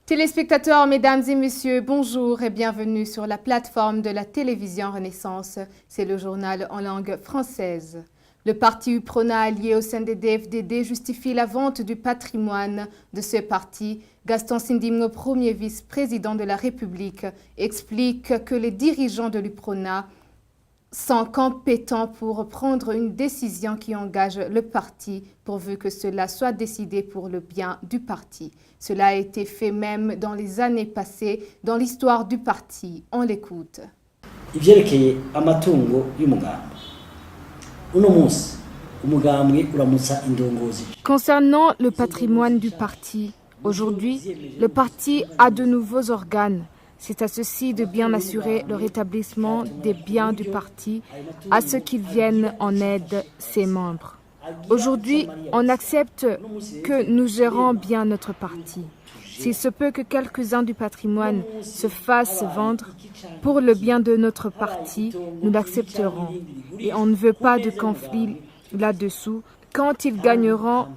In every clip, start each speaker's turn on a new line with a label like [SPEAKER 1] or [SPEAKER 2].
[SPEAKER 1] Téléspectateurs, mesdames et messieurs, bonjour et bienvenue sur la plateforme de la télévision Renaissance. C'est le journal en langue française. Le parti UPRONA allié au CNDD-FDD justifie la vente du patrimoine de ce parti. Gaston Sindimgo, premier vice-président de la République, explique que les dirigeants de l'UPRONA sont compétents pour prendre une décision qui engage le parti, pourvu que cela soit décidé pour le bien du parti. Cela a été fait même dans les années passées, dans l'histoire du parti. On l'écoute.
[SPEAKER 2] Ivyerekeye amatungo y'umugambwe. Uno munsi umugambwe uramutsa indongozi.
[SPEAKER 1] Concernant le patrimoine du parti, aujourd'hui, le parti a de nouveaux organes. C'est à ceux-ci de bien assurer le rétablissement des biens du parti, à ceux qui viennent en aide ses membres. Aujourd'hui, on accepte que nous gérons bien notre parti. S'il se peut que quelques-uns du patrimoine se fassent vendre, pour le bien de notre parti, nous l'accepterons. Et on ne veut pas de conflit là-dessous. Quand ils gagneront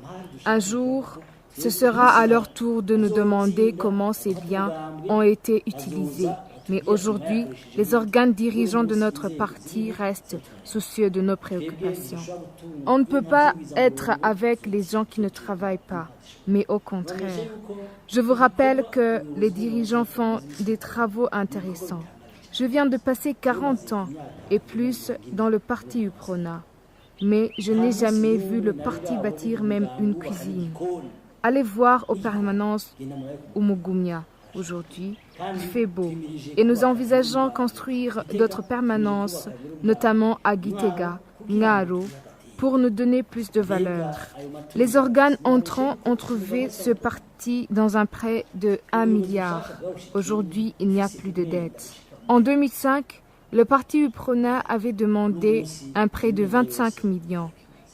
[SPEAKER 1] un jour, ce sera à leur tour de nous demander comment ces biens ont été utilisés. Mais aujourd'hui, les organes dirigeants de notre parti restent soucieux de nos préoccupations. On ne peut pas être avec les gens qui ne travaillent pas, mais au contraire. Je vous rappelle que les dirigeants font des travaux intéressants. Je viens de passer 40 ans et plus dans le parti UPRONA, mais je n'ai jamais vu le parti bâtir même une cuisine. Allez voir aux permanences Umugumya. Aujourd'hui, il fait beau et nous envisageons construire d'autres permanences, notamment à Gitega, Ngaro, pour nous donner plus de valeur. Les organes entrants ont trouvé ce parti dans un prêt de 1 milliard. Aujourd'hui, il n'y a plus de dette. En 2005, le parti UPRONA avait demandé un prêt de 25 millions.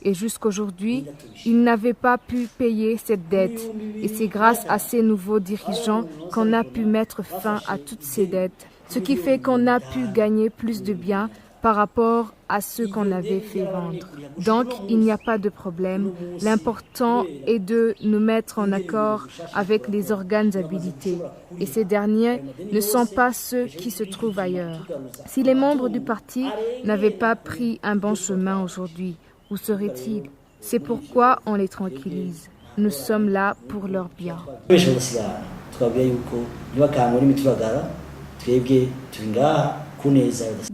[SPEAKER 1] Et jusqu'aujourd'hui, ils n'avaient pas pu payer cette dette. Et c'est grâce à ces nouveaux dirigeants qu'on a pu mettre fin à toutes ces dettes, ce qui fait qu'on a pu gagner plus de biens par rapport à ceux qu'on avait fait vendre. Donc, il n'y a pas de problème. L'important est de nous mettre en accord avec les organes habilités. Et ces derniers ne sont pas ceux qui se trouvent ailleurs. Si les membres du parti n'avaient pas pris un bon chemin aujourd'hui, où seraient-ils? C'est pourquoi on les tranquillise. Nous sommes là pour leur bien. De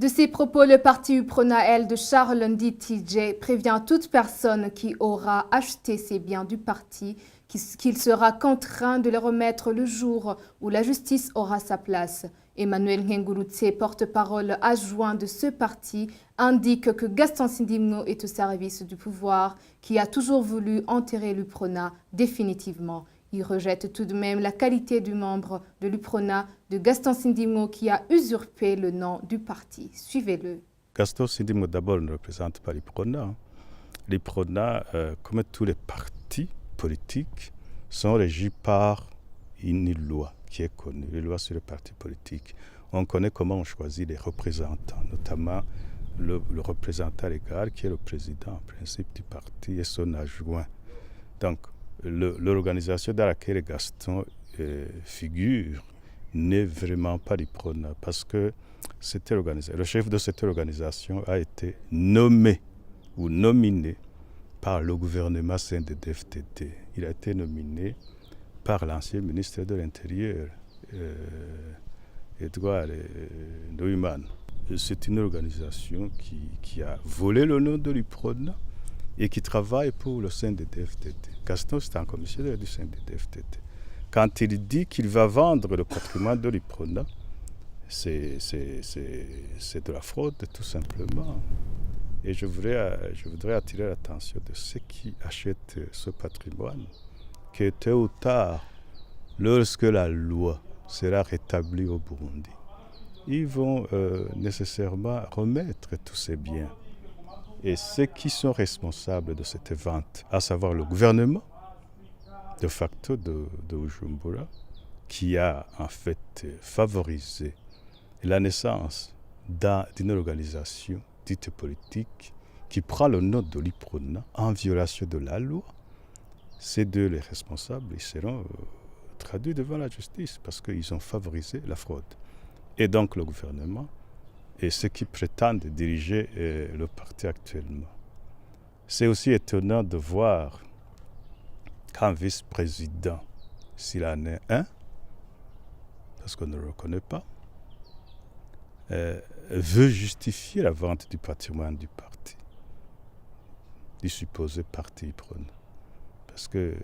[SPEAKER 1] ces propos, le parti UPRONA de Charles Ndi TJ prévient toute personne qui aura acheté ces biens du parti qu'il sera contraint de les remettre le jour où la justice aura sa place. Emmanuel Ngengurutse, porte-parole adjoint de ce parti, indique que Gaston Sindimgo est au service du pouvoir, qui a toujours voulu enterrer l'UPRONA définitivement. Il rejette tout de même la qualité du membre de l'UPRONA de Gaston Sindimgo qui a usurpé le nom du parti. Suivez-le.
[SPEAKER 3] Gaston Sindimgo d'abord ne représente pas l'UPRONA. L'UPRONA, comme tous les partis politiques, sont régis par une loi qui est connue, les lois sur les partis politiques. On connaît comment on choisit les représentants, notamment le représentant légal qui est le président en principe du parti et son adjoint. Donc, l'organisation dans laquelle Gaston figure n'est vraiment pas l'UPRONA parce que le chef de cette organisation a été nommé ou nominé par le gouvernement CNDD-FDD. Il a été nominé par l'ancien ministre de l'Intérieur, Edouard Neumann. C'est une organisation qui a volé le nom de l'UPRONA et qui travaille pour le CNDD-FDD. Gaston, c'est un commissaire du CNDD-FDD. Quand il dit qu'il va vendre le patrimoine de l'UPRONA, c'est de la fraude, tout simplement. Et je voudrais attirer l'attention de ceux qui achètent ce patrimoine, que tôt ou tard, lorsque la loi sera rétablie au Burundi, ils vont nécessairement remettre tous ces biens. Et ceux qui sont responsables de cette vente, à savoir le gouvernement, de facto de Bujumbura, qui a en fait favorisé la naissance d'une organisation dite politique qui prend le nom de l'UPRONA en violation de la loi. Ces deux, les responsables, ils seront traduit devant la justice parce qu'ils ont favorisé la fraude. Et donc le gouvernement et ceux qui prétendent diriger le parti actuellement. C'est aussi étonnant de voir qu'un vice-président, s'il en est un, parce qu'on ne le reconnaît pas, veut justifier la vente du patrimoine du parti, du supposé parti prenant. Parce que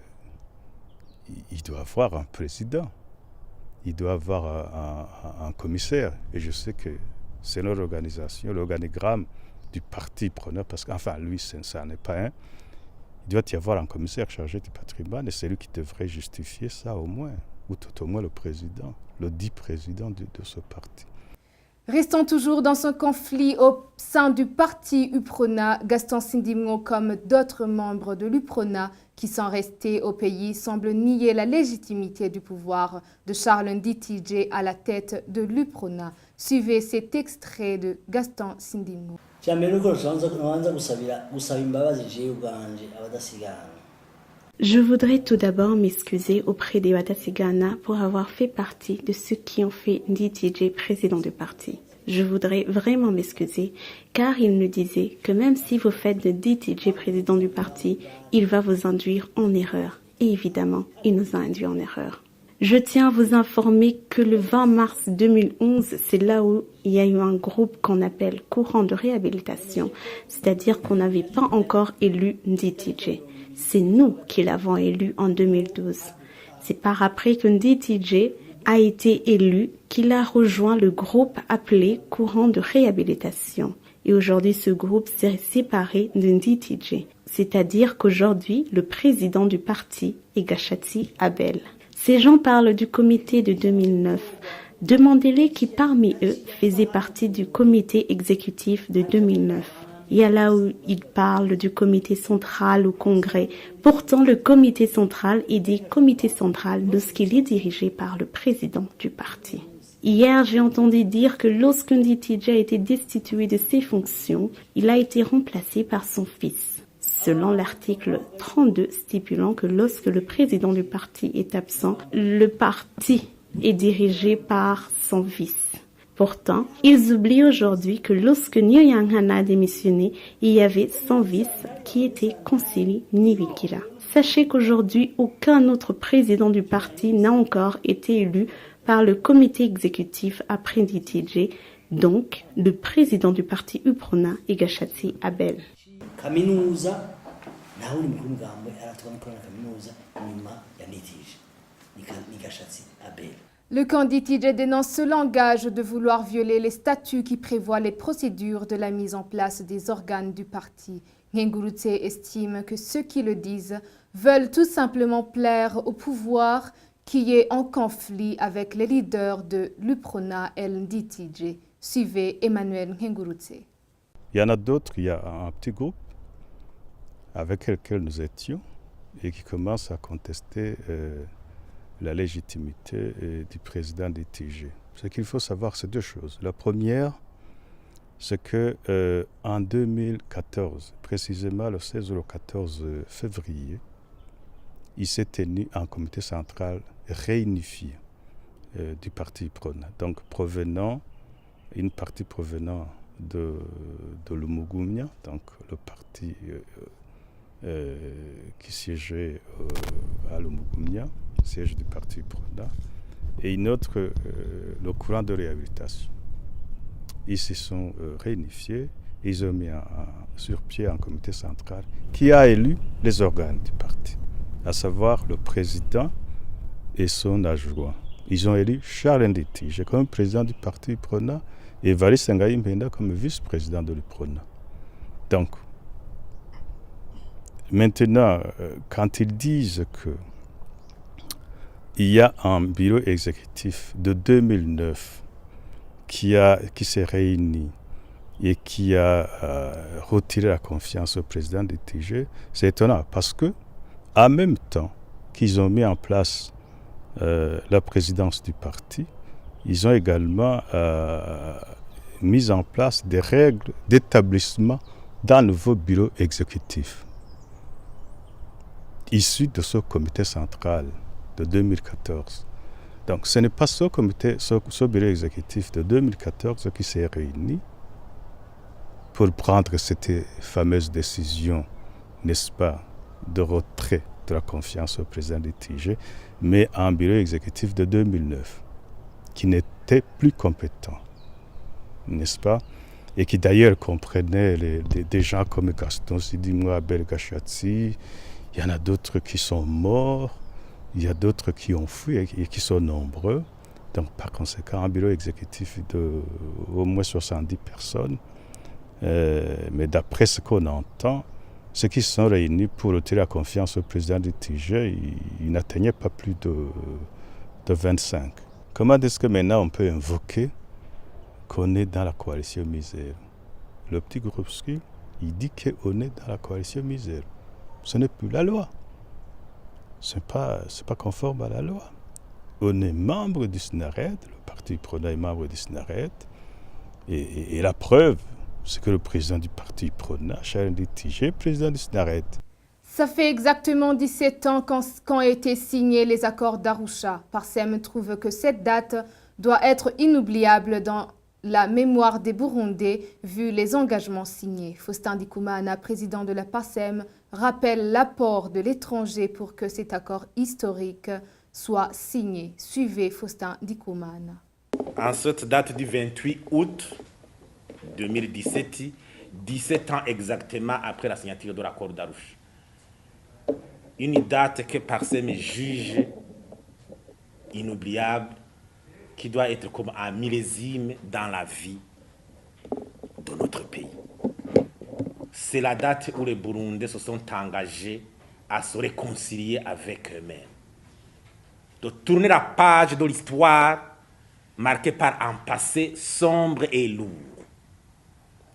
[SPEAKER 3] il doit avoir un président, il doit avoir un commissaire. Et je sais que c'est notre organisation, l'organigramme du parti preneur, parce qu'enfin, lui, ça n'est pas un. Il doit y avoir un commissaire chargé du patrimoine et c'est lui qui devrait justifier ça au moins, ou tout au moins le président, le dit président de ce parti.
[SPEAKER 1] Restons toujours dans ce conflit au sein du parti UPRONA. Gaston Sindimgo, comme d'autres membres de l'UPRONA qui sont restés au pays, semblent nier la légitimité du pouvoir de Charles Nditije à la tête de l'UPRONA. Suivez cet extrait de Gaston Sindimgo.
[SPEAKER 4] Je voudrais tout d'abord m'excuser auprès des Wadasigana pour avoir fait partie de ceux qui ont fait Nditije président du parti. Je voudrais vraiment m'excuser car il nous disait que même si vous faites de Nditije président du parti, il va vous induire en erreur. Et évidemment, il nous a induit en erreur. Je tiens à vous informer que le 20 mars 2011, c'est là où il y a eu un groupe qu'on appelle Courant de réhabilitation, c'est-à-dire qu'on n'avait pas encore élu Nditije. C'est nous qui l'avons élu en 2012. C'est par après que Nditije a été élu qu'il a rejoint le groupe appelé Courant de réhabilitation. Et aujourd'hui, ce groupe s'est séparé de Nditije. C'est-à-dire qu'aujourd'hui, le président du parti est Gachati Abel. Ces gens parlent du comité de 2009. Demandez-les qui parmi eux faisait partie du comité exécutif de 2009. Il y a là où ils parlent du comité central au congrès. Pourtant, le comité central est dit comité central lorsqu'il est dirigé par le président du parti. Hier, j'ai entendu dire que lorsque Nditije a été destitué de ses fonctions, il a été remplacé par son fils. Selon l'article 32 stipulant que lorsque le président du parti est absent, le parti est dirigé par son fils. Pourtant, ils oublient aujourd'hui que lorsque Nyoyanghana a démissionné, il y avait son fils qui était Konsili Niwikila. Sachez qu'aujourd'hui, aucun autre président du parti n'a encore été élu par le comité exécutif après Nditije, donc le président du parti UPRONA est Gachati Abel.
[SPEAKER 2] Kaminuza naho uri mukuru mugambwe aratwara ko na kaminuza nyuma ya Nditije ni Gachati Abel.
[SPEAKER 1] Le camp Nditije dénonce ce langage de vouloir violer les statuts qui prévoient les procédures de la mise en place des organes du parti. Ngengurutse estime que ceux qui le disent veulent tout simplement plaire au pouvoir qui est en conflit avec les leaders de l'UPRONA et Nditije. Suivez Emmanuel Ngengurutse.
[SPEAKER 3] Il y en a d'autres, il y a un petit groupe avec lequel nous étions et qui commence à contester la légitimité du président Nditije. Ce qu'il faut savoir, c'est deux choses. La première, c'est que en 2014, précisément le 16 ou le 14 février, il s'est tenu un comité central réunifié du parti UPRONA, donc une partie provenant de l'Umugumia, donc le parti qui siégeait à l'Umugumia, siège du parti UPRONA, et une autre, le courant de réhabilitation. Ils se sont réunifiés, ils ont mis sur pied un comité central qui a élu les organes du parti, à savoir le président et son adjoint. Ils ont élu Charles Nditije comme président du parti UPRONA et Valis Sengayi Mpenda comme vice-président de l'UPRONA. Donc, maintenant, quand ils disent qu'il y a un bureau exécutif de 2009 qui s'est réuni et qui a retiré la confiance au président Nditije, c'est étonnant parce que, en même temps qu'ils ont mis en place la présidence du parti, ils ont également mis en place des règles d'établissement d'un nouveau bureau exécutif issu de ce comité central de 2014. Donc ce n'est pas ce bureau exécutif de 2014 qui s'est réuni pour prendre cette fameuse décision, n'est-ce pas, de retrait de la confiance au président du TG, mais un bureau exécutif de 2009 qui n'était plus compétent, n'est-ce pas, et qui d'ailleurs comprenait des gens comme Gaston Sidimou, Abel Gachatsi. Il y en a d'autres qui sont morts, il y a d'autres qui ont fui et qui sont nombreux. Donc par conséquent, un bureau exécutif de au moins 70 personnes. Mais d'après ce qu'on entend, ceux qui se sont réunis pour retirer la confiance au président du TG, ils n'atteignaient pas plus de 25. Comment est-ce que maintenant on peut invoquer qu'on est dans la coalition misère? Le petit groupuscule, il dit qu'on est dans la coalition misère. Ce n'est plus la loi. C'est pas conforme à la loi. On est membre du SNARED, le parti PRONA est membre du SNARED, et la preuve, c'est que le président du parti PRONA, Charles Nditije, président du SNARED.
[SPEAKER 1] Ça fait exactement 17 ans qu'ont été signés les accords d'Arusha. Parsem trouve que cette date doit être inoubliable dans la mémoire des Burundais, vu les engagements signés. Faustin Ndikumana, président de la Parsem, rappelle l'apport de l'étranger pour que cet accord historique soit signé. Suivez Faustin Ndikumana.
[SPEAKER 5] En cette date du 28 août 2017, 17 ans exactement après la signature de l'accord d'Arusha. Une date que Parsem juge inoubliable, qui doit être comme un millésime dans la vie de notre pays. C'est la date où les Burundais se sont engagés à se réconcilier avec eux-mêmes, de tourner la page de l'histoire marquée par un passé sombre et lourd,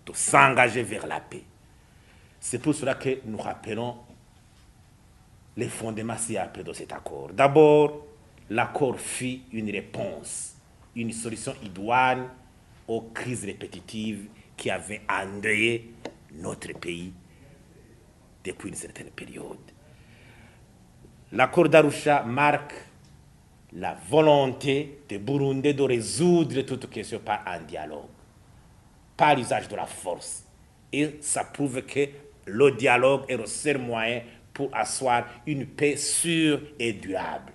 [SPEAKER 5] de s'engager vers la paix. C'est pour cela que nous rappelons les fondements ci-après de cet accord. D'abord, l'accord fut une réponse, une solution idoine aux crises répétitives qui avaient endeuillé notre pays depuis une certaine période. L'accord d'Arusha marque la volonté des Burundais de résoudre toute question par un dialogue, par l'usage de la force. Et ça prouve que le dialogue est le seul moyen pour asseoir une paix sûre et durable.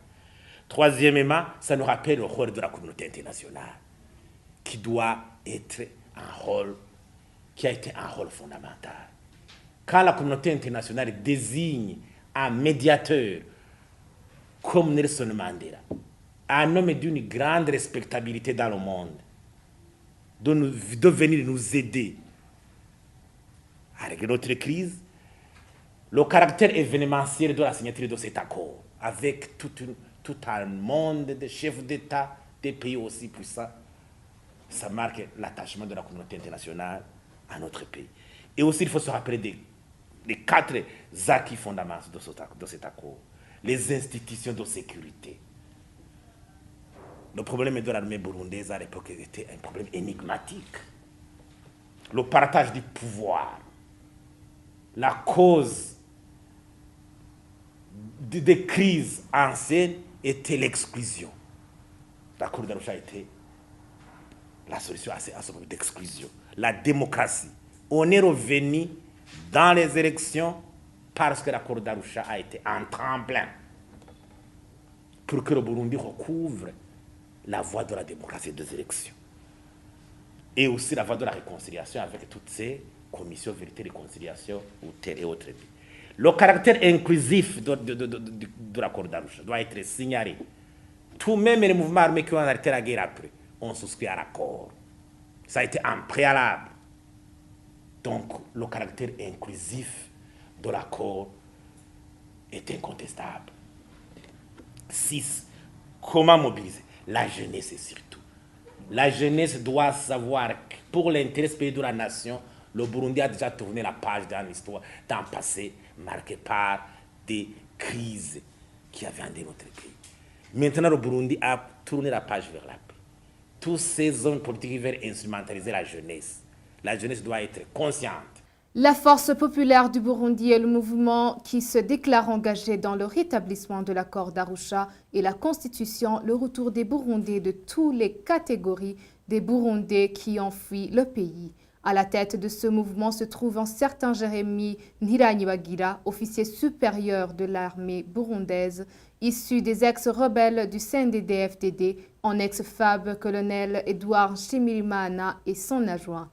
[SPEAKER 5] Troisièmement, ça nous rappelle le rôle de la communauté internationale, qui doit être un rôle, qui a été un rôle fondamental. Quand la communauté internationale désigne un médiateur comme Nelson Mandela, un homme d'une grande respectabilité dans le monde, de venir nous aider à régler notre crise, le caractère événementiel de la signature de cet accord, avec tout un monde de chefs d'État, des pays aussi puissants, ça marque l'attachement de la communauté internationale à notre pays. Et aussi, il faut se rappeler des 4 acquis fondamentaux de cet accord. Les institutions de sécurité. Le problème de l'armée burundaise à l'époque était un problème énigmatique. Le partage du pouvoir. La cause des crises anciennes était l'exclusion. L'accord d'Arusha était la solution à ce problème d'exclusion. La démocratie. On est revenu dans les élections parce que l'accord d'Arusha a été un tremplin pour que le Burundi recouvre la voie de la démocratie des élections. Et aussi la voie de la réconciliation avec toutes ces commissions vérité et réconciliation ou tel et autres pays. Le caractère inclusif de l'accord d'Arusha doit être signalé. Tout même les mouvements armés qui ont arrêté la guerre après ont souscrit à l'accord. Ça a été un préalable. Donc, le caractère inclusif de l'accord est incontestable. 6. Comment mobiliser? La jeunesse surtout. La jeunesse doit savoir que pour l'intérêt pays de la nation, le Burundi a déjà tourné la page dans l'histoire, dans le passé, marqué par des crises qui avaient endeuillé notre pays. Maintenant, le Burundi a tourné la page vers la paix. Tous ces hommes politiques veulent instrumentaliser la jeunesse. La jeunesse doit être consciente.
[SPEAKER 1] La Force populaire du Burundi est le mouvement qui se déclare engagé dans le rétablissement de l'accord d'Arusha et la Constitution, le retour des Burundais de toutes les catégories des Burundais qui ont fui le pays. À la tête de ce mouvement se trouve un certain Jérémy Ntiranyibagira, officier supérieur de l'armée burundaise, issu des ex-rebelles du CNDD-FDD, en ex-FAB, colonel Edouard Nshimirimana et son adjoint.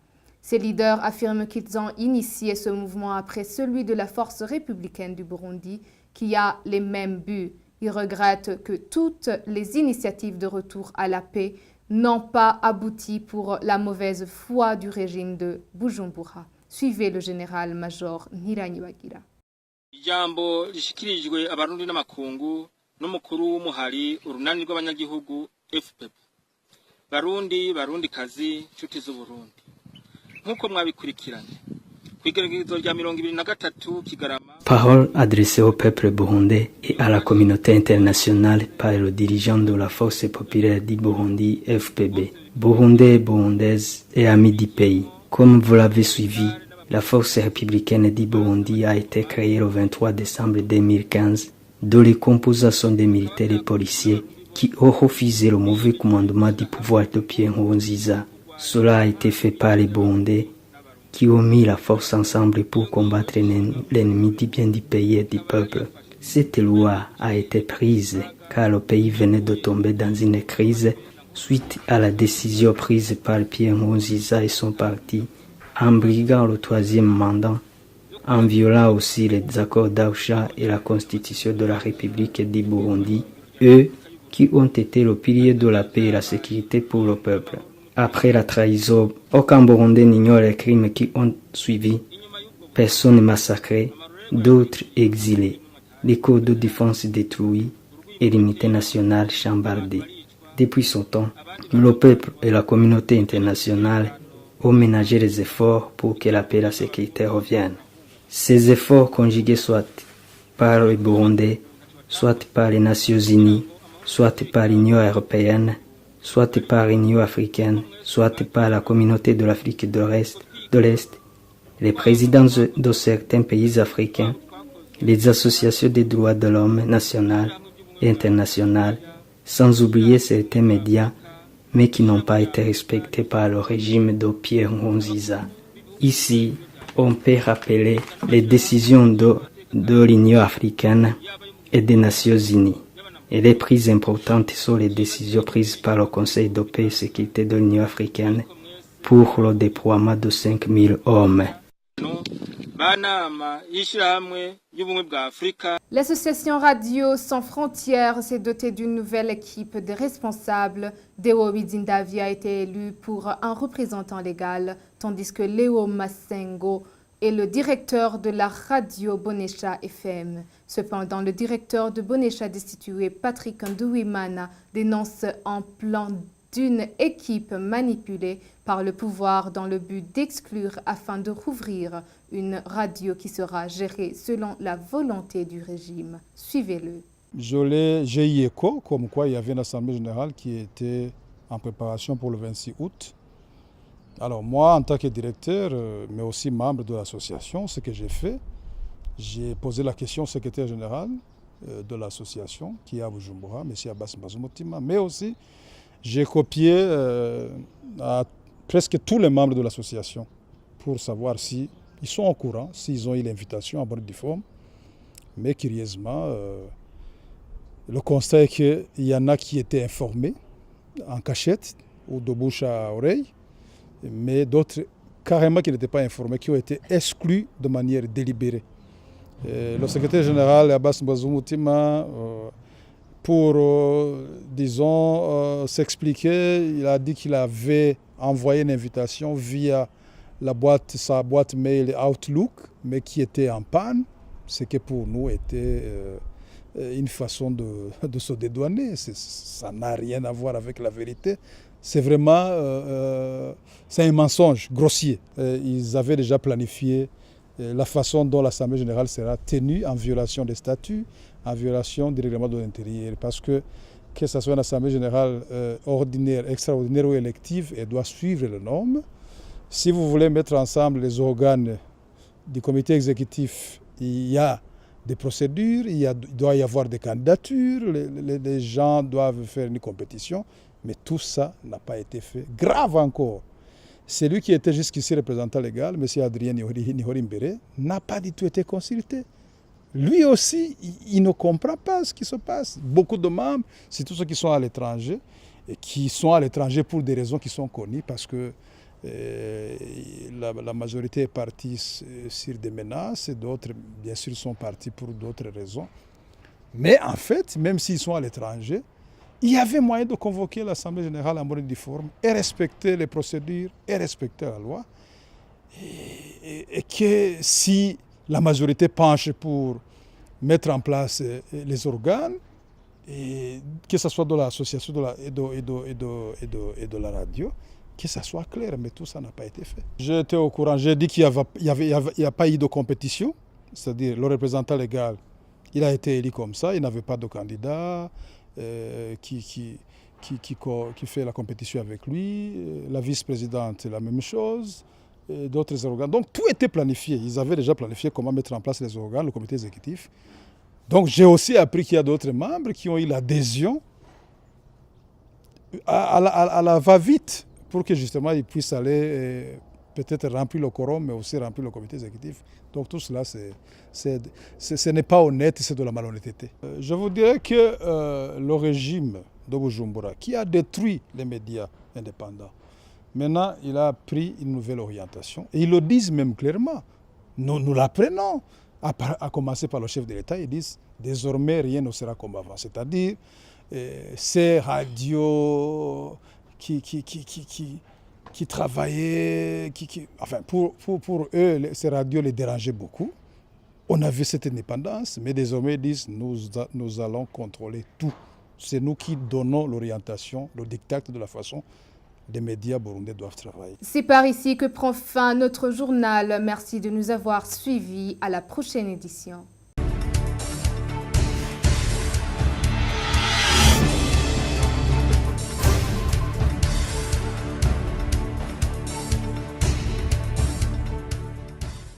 [SPEAKER 1] Ces leaders affirment qu'ils ont initié ce mouvement après celui de la force républicaine du Burundi qui a les mêmes buts. Ils regrettent que toutes les initiatives de retour à la paix n'ont pas abouti pour la mauvaise foi du régime de Bujumbura. Suivez le général-major Ntiranyibagira.
[SPEAKER 6] Ijambo rishikirijwe abarundi n'amakungu n'umukuru w'umuhari urunani rw'abanyagihugu FPP. Barundi kazi nshuti z'Uburundi. Nkuko mwabikurikiranye kw'igeregezo rya 2023 Kigarama.
[SPEAKER 7] Parole adressée au peuple burundais et à la communauté internationale par le dirigeant de la force populaire du Burundi FPB. Burundais et burundaises et amis du pays. Comme vous l'avez suivi, la force républicaine du Burundi a été créée le 23 décembre 2015 dont les composants sont des militaires et policiers qui ont refusé le mauvais commandement du pouvoir de Pierre Nkurunziza. Cela a été fait par les Burundais qui ont mis la force ensemble pour combattre l'ennemi du bien du pays et du peuple. Cette loi a été prise car le pays venait de tomber dans une crise suite à la décision prise par Pierre Nkurunziza et son parti en briguant le 3e mandat, en violant aussi les accords d'Arusha et la constitution de la République du Burundi, eux qui ont été le pilier de la paix et la sécurité pour le peuple. Après la trahison, aucun Burundais n'ignore les crimes qui ont suivi. Personnes massacrées, d'autres exilés, les corps de défense détruits et l'unité nationale chambardée. Depuis ce temps, le peuple et la communauté internationale ont ménagé les efforts pour que la paix et la sécurité reviennent. Ces efforts conjugués soit par les Burundais, soit par les Nations Unies, soit par l'Union européenne, soit par l'Union africaine, soit par la communauté de l'Afrique de l'Est, les présidents de certains pays africains, les associations des droits de l'homme nationales et internationales, sans oublier certains médias, mais qui n'ont pas été respectés par le régime de Pierre Nkurunziza. Ici, on peut rappeler les décisions de l'Union africaine et des Nations unies. Et les prises importantes sont les décisions prises par le Conseil de paix et sécurité de l'Union africaine pour le déploiement de 5000 hommes.
[SPEAKER 1] L'association Radio Sans Frontières s'est dotée d'une nouvelle équipe de responsables. Deo Bizindavi a été élu pour un représentant légal, tandis que Léo Massengo est le directeur de la radio Bonesha FM. Cependant, le directeur de Bonesha destitué, Patrick Nduwimana, dénonce un plan d'une équipe manipulée par le pouvoir dans le but d'exclure afin de rouvrir une radio qui sera gérée selon la volonté du régime. Suivez-le.
[SPEAKER 8] J'ai eu écho comme quoi il y avait une assemblée générale qui était en préparation pour le 26 août. Alors moi, en tant que directeur, mais aussi membre de l'association, ce que j'ai fait, j'ai posé la question au secrétaire général de l'association qui est à Bujumbura, M. Abbas Mbazumutima, mais aussi j'ai copié à presque tous les membres de l'association pour savoir s'ils sont au courant, s'ils ont eu l'invitation à bonne et due forme. Mais curieusement, le constat est qu'il y en a qui étaient informés en cachette ou de bouche à oreille, mais d'autres carrément qui n'étaient pas informés, qui ont été exclus de manière délibérée. Le secrétaire général Abbas Mbazumutima, pour, disons, s'expliquer, il a dit qu'il avait envoyé une invitation via sa boîte mail Outlook, mais qui était en panne, ce qui pour nous était une façon de se dédouaner. Ça n'a rien à voir avec la vérité. C'est vraiment c'est un mensonge grossier. Ils avaient déjà planifié la façon dont l'Assemblée générale sera tenue en violation des statuts, en violation du règlement de l'intérieur. Parce que ce soit une Assemblée générale ordinaire, extraordinaire ou élective, elle doit suivre les normes. Si vous voulez mettre ensemble les organes du comité exécutif, il y a des procédures, il doit y avoir des candidatures, les gens doivent faire une compétition, mais tout ça n'a pas été fait. Grave encore, celui qui était jusqu'ici représentant légal, M. Adrien Nihorimbere, n'a pas du tout été consulté. Lui aussi, il ne comprend pas ce qui se passe. Beaucoup de membres, c'est tous ceux qui sont à l'étranger, et qui sont à l'étranger pour des raisons qui sont connues, parce que la majorité est partie sur des menaces, et d'autres, bien sûr, sont partis pour d'autres raisons. Mais en fait, même s'ils sont à l'étranger, il y avait moyen de convoquer l'Assemblée générale en bonne et due forme et respecter les procédures et respecter la loi. Et que si la majorité penche pour mettre en place les organes, et que ce soit de l'association et de la radio, que ça soit clair, mais tout ça n'a pas été fait. J'étais au courant, j'ai dit qu'il n'y a pas eu de compétition, c'est-à-dire le représentant légal, il a été élu comme ça, il n'avait pas de candidat qui fait la compétition avec lui, la vice-présidente, la même chose, d'autres organes. Donc tout était planifié, ils avaient déjà planifié comment mettre en place les organes, le comité exécutif. Donc j'ai aussi appris qu'il y a d'autres membres qui ont eu l'adhésion à la va-vite pour que justement ils puissent aller peut-être remplir le quorum, mais aussi remplir le comité exécutif. Donc tout cela, ce n'est pas honnête, c'est de la malhonnêteté. Je vous dirais que le régime de Bujumbura, qui a détruit les médias indépendants, maintenant il a pris une nouvelle orientation. Et ils le disent même clairement. Nous l'apprenons. À commencer par le chef de l'État, ils disent désormais rien ne sera comme avant. C'est-à-dire ces radios qui travaillaient, enfin pour eux, ces radios les dérangeaient beaucoup. On a vu cette indépendance, mais désormais ils disent nous allons contrôler tout. C'est nous qui donnons l'orientation, le diktat de la façon les médias burundais doivent travailler.
[SPEAKER 1] C'est par ici que prend fin notre journal. Merci de nous avoir suivis. À la prochaine édition.